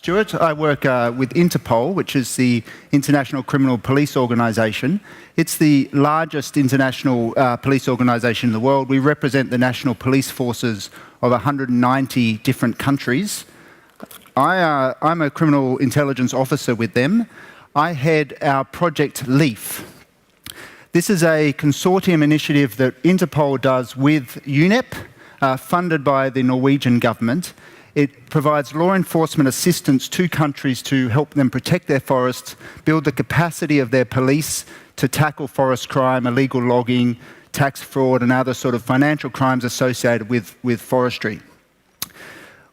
Stewart. I work with Interpol, which is the International Criminal Police Organisation. It's the largest international police organisation in the world. We represent the national police forces of 190 different countries. I'm a criminal intelligence officer with them. I head our project LEAF. This is a consortium initiative that Interpol does with UNEP, funded by the Norwegian government. It provides law enforcement assistance to countries to help them protect their forests, build the capacity of their police to tackle forest crime, illegal logging, tax fraud and other sort of financial crimes associated with forestry.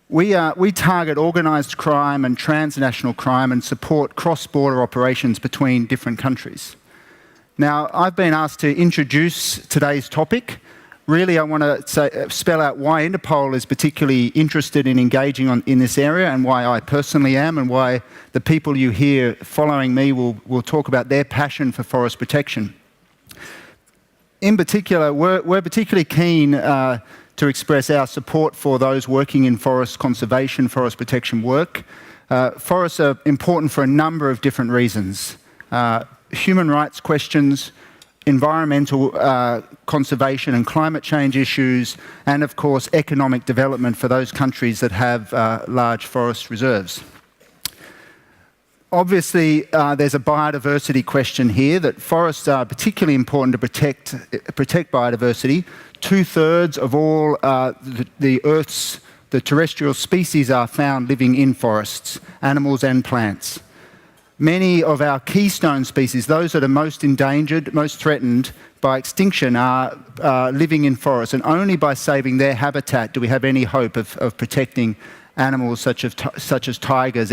We target organised crime and transnational crime and support cross-border operations between different countries. Now, I've been asked to introduce today's topic. Really, I want to spell out why Interpol is particularly interested in engaging in this area and why I personally am and why the people you hear following me will talk about their passion for forest protection. In particular, we're particularly keen to express our support for those working in forest conservation, forest protection work. Forests are important for a number of different reasons. Human rights questions, environmental conservation and climate change issues, and of course economic development for those countries that have large forest reserves. Obviously, there's a biodiversity question here, that forests are particularly important to protect biodiversity. 2/3 of all the Earth's terrestrial species are found living in forests, animals and plants. Many of our keystone species, those that are most endangered, most threatened by extinction, are living in forests, and only by saving their habitat do we have any hope of protecting animals such as tigers,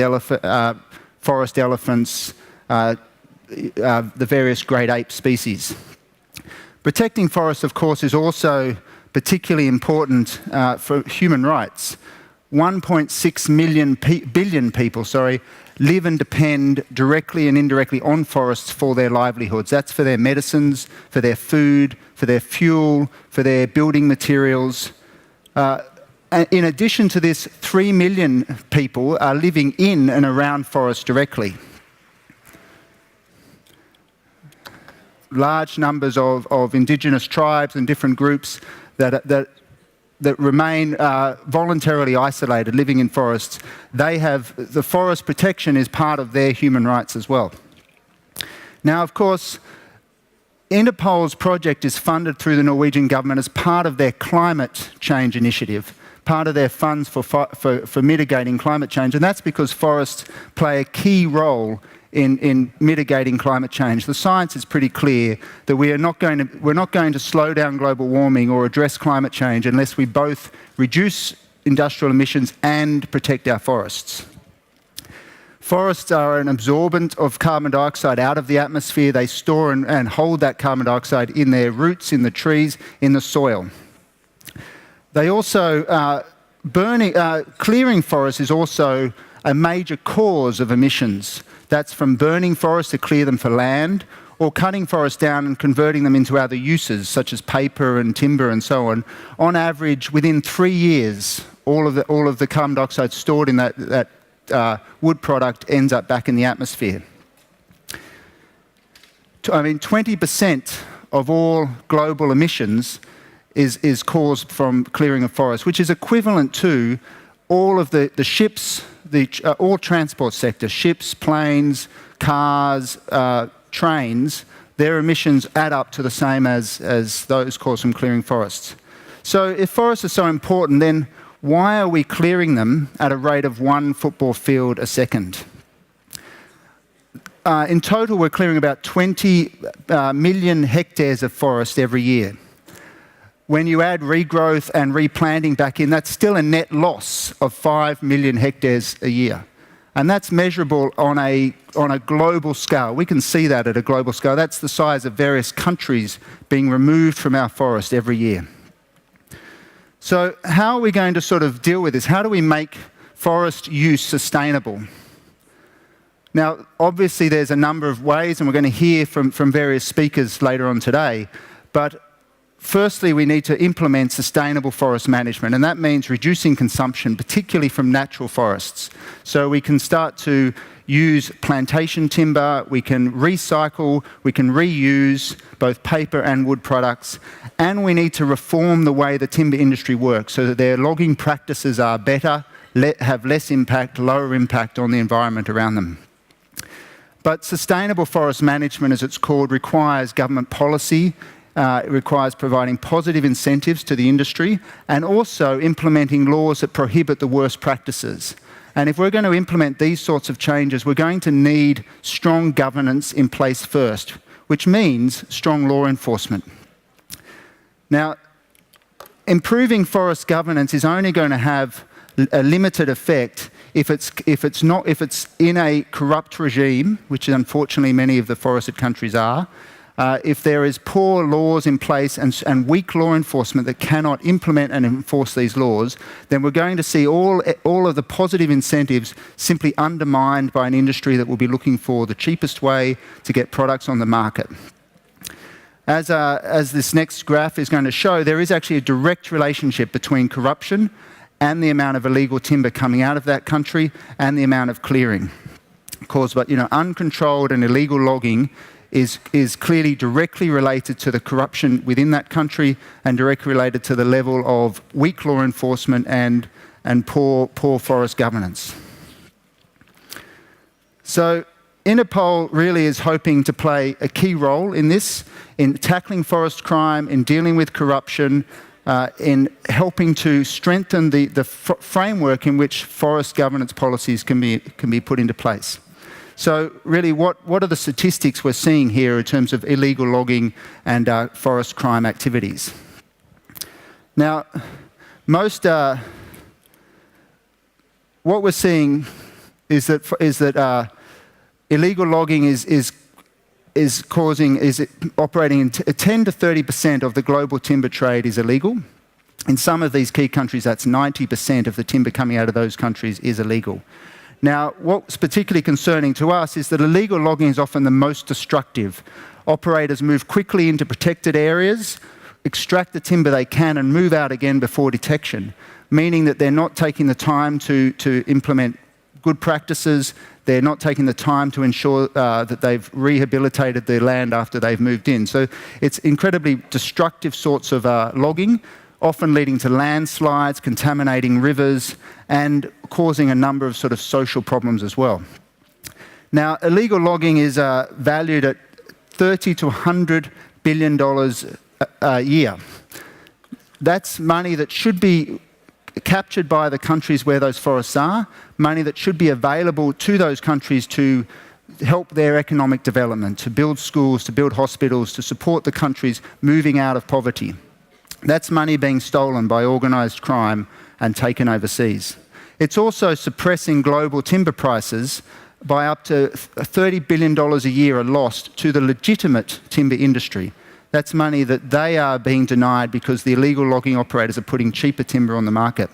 forest elephants, the various great ape species. Protecting forests, of course, is also particularly important for human rights. 1.6 billion people live and depend directly and indirectly on forests for their livelihoods. That's for their medicines, for their food, for their fuel, for their building materials. In addition to this, 3 million people are living in and around forests directly. Large numbers of indigenous tribes and different groups that remain voluntarily isolated, living in forests. The forest protection is part of their human rights as well. Now, of course, Interpol's project is funded through the Norwegian government as part of their climate change initiative, part of their funds for mitigating climate change, and that's because forests play a key role in mitigating climate change. The science is pretty clear that we're not going to slow down global warming or address climate change unless we both reduce industrial emissions and protect our forests. Forests are an absorbent of carbon dioxide out of the atmosphere. They store and hold that carbon dioxide in their roots, in the trees, in the soil. They also, clearing forests is also a major cause of emissions. That's from burning forests to clear them for land, or cutting forests down and converting them into other uses, such as paper and timber and so on. On average, within 3 years, all of the carbon dioxide stored in that wood product ends up back in the atmosphere. 20% of all global emissions is caused from clearing of forests, which is equivalent to all of the ships, all transport sector, ships, planes, cars, trains, their emissions add up to the same as those caused from clearing forests. So if forests are so important, then why are we clearing them at a rate of 1 football field a second? In total, we're clearing about 20 million hectares of forest every year. When you add regrowth and replanting back in, that's still a net loss of 5 million hectares a year. And that's measurable on a global scale. We can see that at a global scale. That's the size of various countries being removed from our forest every year. So how are we going to sort of deal with this? How do we make forest use sustainable? Now, obviously there's a number of ways, and we're going to hear from various speakers later on today, but firstly, we need to implement sustainable forest management, and that means reducing consumption, particularly from natural forests. So we can start to use plantation timber, we can recycle, we can reuse both paper and wood products, and we need to reform the way the timber industry works so that their logging practices are better, have less impact, lower impact on the environment around them. But sustainable forest management, as it's called, requires government policy. It requires providing positive incentives to the industry and also implementing laws that prohibit the worst practices. And if we're going to implement these sorts of changes, we're going to need strong governance in place first, which means strong law enforcement. Now, improving forest governance is only going to have a limited effect if it's in a corrupt regime, which unfortunately many of the forested countries are. If there is poor laws in place and weak law enforcement that cannot implement and enforce these laws, then we're going to see all of the positive incentives simply undermined by an industry that will be looking for the cheapest way to get products on the market. As this next graph is going to show, there is actually a direct relationship between corruption and the amount of illegal timber coming out of that country and the amount of clearing caused by, uncontrolled and illegal logging is clearly directly related to the corruption within that country and directly related to the level of weak law enforcement and poor forest governance. So Interpol really is hoping to play a key role in this, in tackling forest crime, in dealing with corruption, in helping to strengthen the framework in which forest governance policies can be put into place. So really, what are the statistics we're seeing here in terms of illegal logging and forest crime activities? Now, what we're seeing is that illegal logging is operating in 10 to 30% of the global timber trade is illegal. In some of these key countries, that's 90% of the timber coming out of those countries is illegal. Now, what's particularly concerning to us is that illegal logging is often the most destructive. Operators move quickly into protected areas, extract the timber they can and move out again before detection, meaning that they're not taking the time to implement good practices, they're not taking the time to ensure that they've rehabilitated their land after they've moved in. So it's incredibly destructive sorts of logging, often leading to landslides, contaminating rivers, and causing a number of sort of social problems as well. Now, illegal logging is valued at $30 to $100 billion a year. That's money that should be captured by the countries where those forests are, money that should be available to those countries to help their economic development, to build schools, to build hospitals, to support the countries moving out of poverty. That's money being stolen by organised crime and taken overseas. It's also suppressing global timber prices by up to $30 billion a year are lost to the legitimate timber industry. That's money that they are being denied because the illegal logging operators are putting cheaper timber on the market.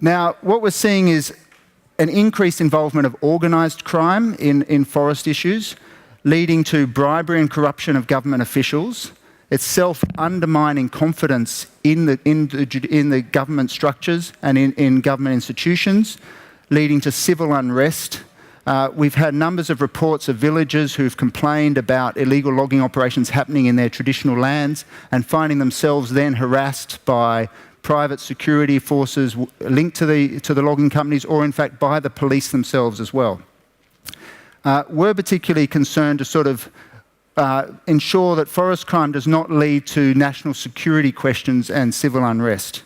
Now, what we're seeing is an increased involvement of organised crime in forest issues, leading to bribery and corruption of government officials, itself undermining confidence in the government structures and in government institutions, leading to civil unrest. We've had numbers of reports of villagers who've complained about illegal logging operations happening in their traditional lands and finding themselves then harassed by private security forces linked to the logging companies, or in fact by the police themselves as well. We're particularly concerned to sort of ensure that forest crime does not lead to national security questions and civil unrest.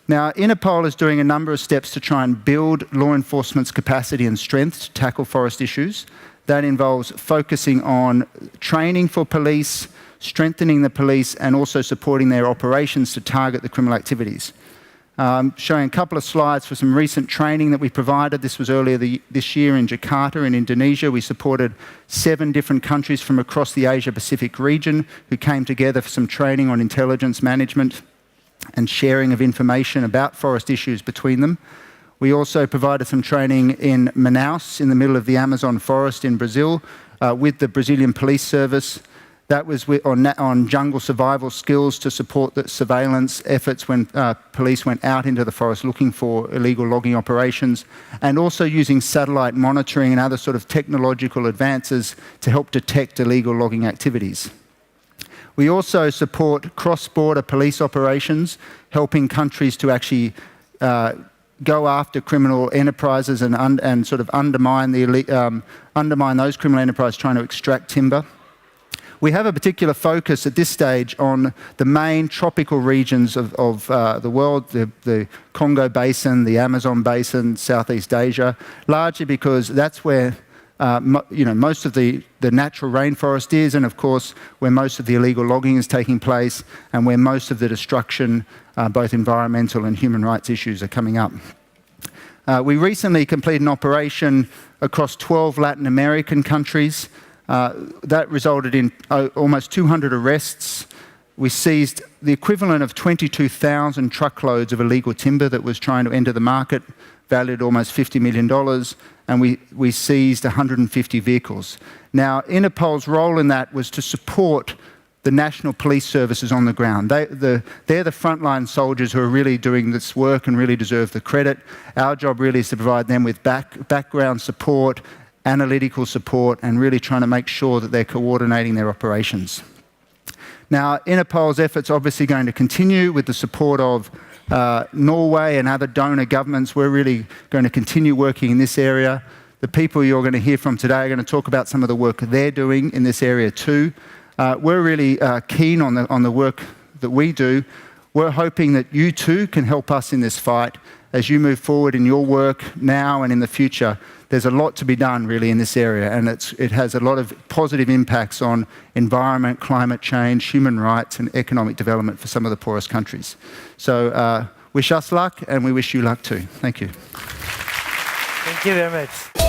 Now, Interpol is doing a number of steps to try and build law enforcement's capacity and strength to tackle forest issues. That involves focusing on training for police, strengthening the police, and also supporting their operations to target the criminal activities. Showing a couple of slides for some recent training that we provided. This was earlier this year in Jakarta in Indonesia. We supported 7 different countries from across the Asia-Pacific region who came together for some training on intelligence management and sharing of information about forest issues between them. We also provided some training in Manaus, in the middle of the Amazon forest in Brazil, with the Brazilian police service. That was on jungle survival skills to support the surveillance efforts when police went out into the forest looking for illegal logging operations, and also using satellite monitoring and other sort of technological advances to help detect illegal logging activities. We also support cross-border police operations, helping countries to actually go after criminal enterprises and sort of undermine those criminal enterprises trying to extract timber. We have a particular focus at this stage on the main tropical regions of the world, the Congo Basin, the Amazon Basin, Southeast Asia, largely because that's where most of the natural rainforest is, and of course where most of the illegal logging is taking place, and where most of the destruction, both environmental and human rights issues, are coming up. We recently completed an operation across 12 Latin American countries. That resulted in almost 200 arrests. We seized the equivalent of 22,000 truckloads of illegal timber that was trying to enter the market, valued almost $50 million, and we seized 150 vehicles. Now, Interpol's role in that was to support the national police services on the ground. They're the frontline soldiers who are really doing this work and really deserve the credit. Our job really is to provide them with background support, analytical support, and really trying to make sure that they're coordinating their operations. Now, Interpol's efforts are obviously going to continue with the support of Norway and other donor governments. We're really going to continue working in this area. The people you're going to hear from today are going to talk about some of the work they're doing in this area too. We're really keen on the work that we do. We're hoping that you too can help us in this fight as you move forward in your work now and in the future. There's a lot to be done really in this area, and it has a lot of positive impacts on environment, climate change, human rights and economic development for some of the poorest countries. So wish us luck, and we wish you luck too. Thank you. Thank you very much.